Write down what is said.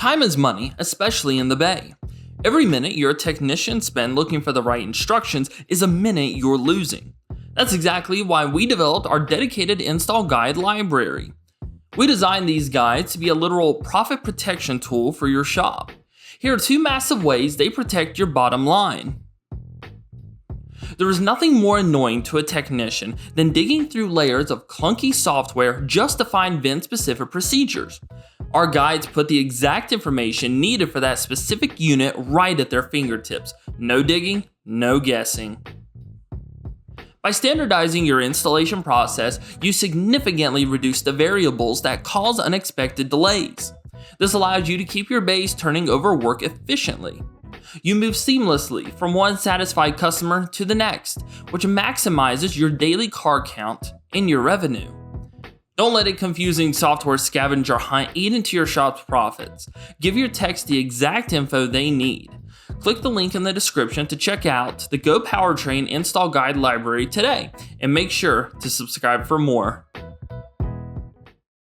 Time is money, especially in the Bay. Every minute your technicians spend looking for the right instructions is a minute you're losing. That's exactly why we developed our dedicated install guide library. We designed these guides to be a literal profit protection tool for your shop. Here are 2 massive ways they protect your bottom line. There is nothing more annoying to a technician than digging through layers of clunky software just to find VIN-specific procedures. Our guides put the exact information needed for that specific unit right at their fingertips. No digging, no guessing. By standardizing your installation process, you significantly reduce the variables that cause unexpected delays. This allows you to keep your base turning over work efficiently. You move seamlessly from one satisfied customer to the next, which maximizes your daily car count and your revenue. Don't let a confusing software scavenger hunt eat into your shop's profits. Give your techs the exact info they need. Click the link in the description to check out the Go Powertrain install guide library today, and make sure to subscribe for more.